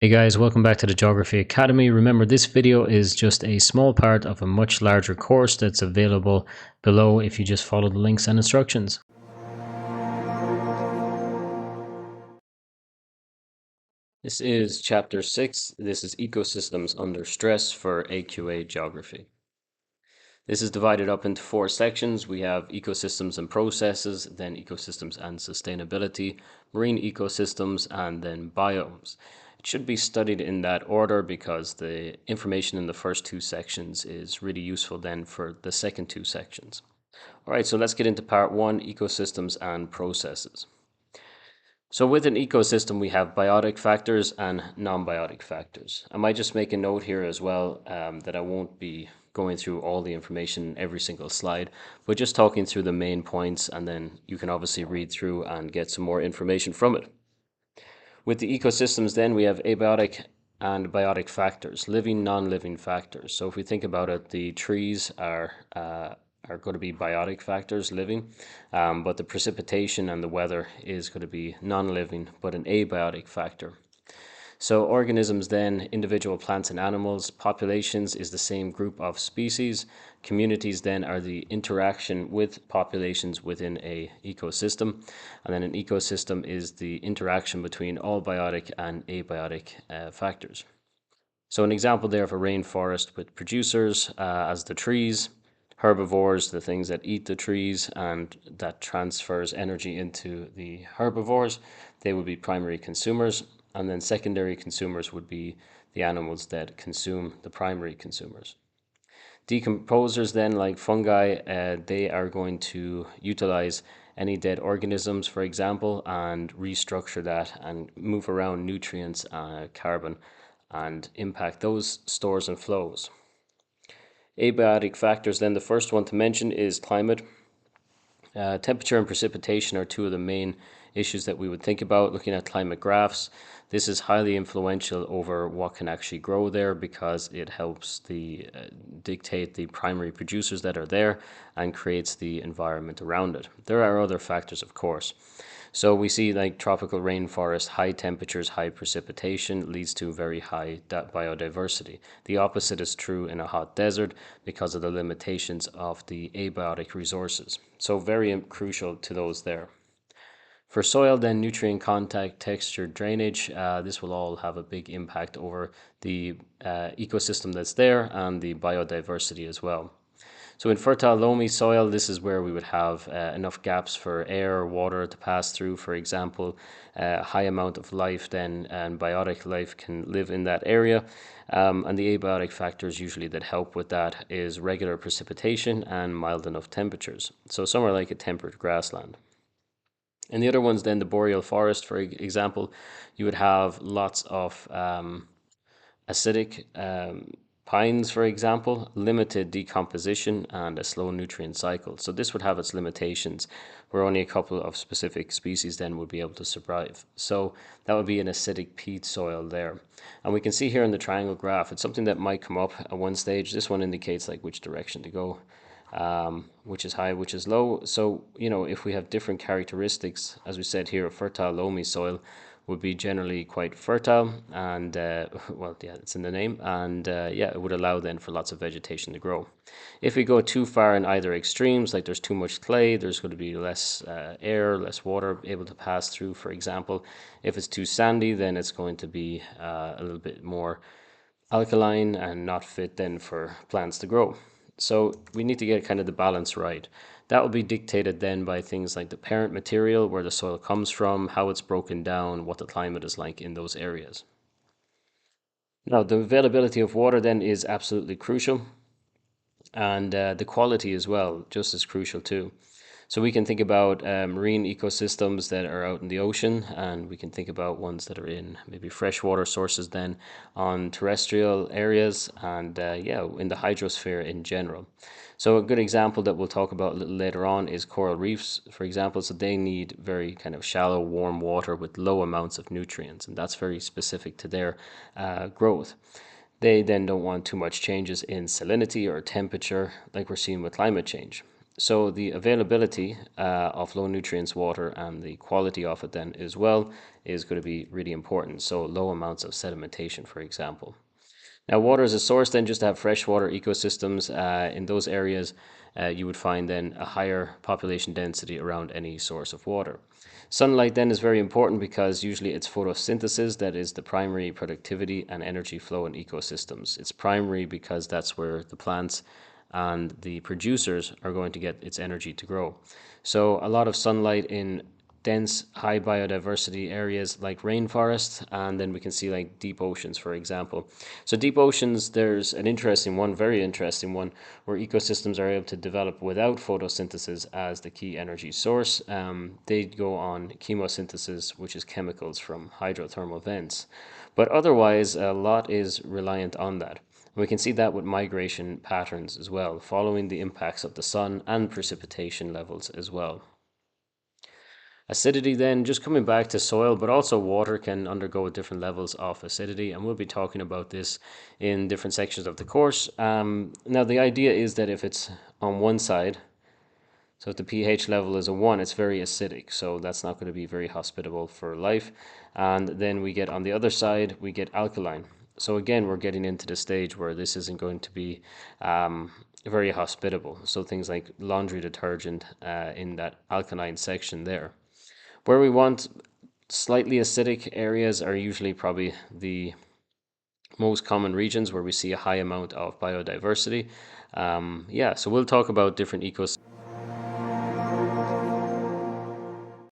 Hey guys, welcome back to the Geography Academy. Remember, this video is just a small part of a much larger course that's available below if you just follow the links and instructions. This is Chapter 6. This is Ecosystems Under Stress for AQA Geography. This is divided up into 4 sections. We have ecosystems and processes, then ecosystems and sustainability, marine ecosystems, and then biomes. It should be studied in that order because the information in the first 2 sections is really useful then for the second 2 sections. All right, so let's get into part 1, ecosystems and processes. So with an ecosystem, we have biotic factors and non-biotic factors. I might just make a note here as well that I won't be going through all the information in every single slide, but just talking through the main points, and then you can obviously read through and get some more information from it. With the ecosystems then, we have abiotic and biotic factors, living, non-living factors. So if we think about it, the trees are going to be biotic factors, living, but the precipitation and the weather is going to be non-living, but an abiotic factor. So organisms then, individual plants and animals, populations is the same group of species. Communities then are the interaction with populations within a ecosystem. And then an ecosystem is the interaction between all biotic and abiotic factors. So an example there of a rainforest with producers as the trees, herbivores, the things that eat the trees and that transfers energy into the herbivores, they would be primary consumers, and then secondary consumers would be the animals that consume the primary consumers. Decomposers then, like fungi, they are going to utilize any dead organisms, for example, and restructure that and move around nutrients, carbon, and impact those stores and flows. Abiotic factors, then the first one to mention is climate. Temperature and precipitation are two of the main issues that we would think about looking at climate graphs. This is highly influential over what can actually grow there because it helps dictate the primary producers that are there and creates the environment around it. There are other factors, of course. So we see like tropical rainforest, high temperatures, high precipitation leads to very high biodiversity. The opposite is true in a hot desert because of the limitations of the abiotic resources. So very crucial to those there. For soil, then nutrient contact, texture, drainage, this will all have a big impact over the ecosystem that's there and the biodiversity as well. So in fertile loamy soil, this is where we would have enough gaps for air or water to pass through, for example. A high amount of life then and biotic life can live in that area. And the abiotic factors usually that help with that is regular precipitation and mild enough temperatures. So somewhere like a temperate grassland. And the other ones then, the boreal forest, for example, you would have lots of acidic pines, for example, limited decomposition and a slow nutrient cycle. So this would have its limitations where only a couple of specific species then would be able to survive. So that would be an acidic peat soil there. And we can see here in the triangle graph, it's something that might come up at one stage. This one indicates like which direction to go. Which is high, which is low. So, if we have different characteristics, as we said here, a fertile loamy soil would be generally quite fertile and, well, yeah, it's in the name. And yeah, it would allow then for lots of vegetation to grow. If we go too far in either extremes, like there's too much clay, there's going to be less air, less water able to pass through, for example. If it's too sandy, then it's going to be a little bit more alkaline and not fit then for plants to grow. So we need to get kind of the balance right. That will be dictated then by things like the parent material, where the soil comes from, how it's broken down, what the climate is like in those areas. Now, the availability of water then is absolutely crucial, and the quality as well, just as crucial too. So we can think about marine ecosystems that are out in the ocean, and we can think about ones that are in maybe freshwater sources then on terrestrial areas, and yeah, in the hydrosphere in general. So a good example that we'll talk about a little later on is coral reefs, for example. So they need very kind of shallow, warm water with low amounts of nutrients, and that's very specific to their growth. They then don't want too much changes in salinity or temperature like we're seeing with climate change. So the availability of low nutrients water and the quality of it then as well is going to be really important. So low amounts of sedimentation, for example. Now, water as a source, then just to have freshwater ecosystems in those areas, you would find then a higher population density around any source of water. Sunlight then is very important because usually it's photosynthesis that is the primary productivity and energy flow in ecosystems. It's primary because that's where the plants and the producers are going to get its energy to grow. So a lot of sunlight in dense, high biodiversity areas like rainforests, and then we can see like deep oceans, for example. So deep oceans, there's an interesting one, very interesting one, where ecosystems are able to develop without photosynthesis as the key energy source. They go on chemosynthesis, which is chemicals from hydrothermal vents. But otherwise, a lot is reliant on that. We can see that with migration patterns as well, following the impacts of the sun and precipitation levels as well. Acidity, then, just coming back to soil, but also water can undergo different levels of acidity, and we'll be talking about this in different sections of the course. Now, the idea is that if it's on one side, so if the pH level is a 1, it's very acidic, so that's not going to be very hospitable for life. And then we get on the other side, we get alkaline. So again, we're getting into the stage where this isn't going to be very hospitable. So things like laundry detergent in that alkaline section there. Where we want slightly acidic areas are usually probably the most common regions where we see a high amount of biodiversity. Yeah, so we'll talk about different ecosystems.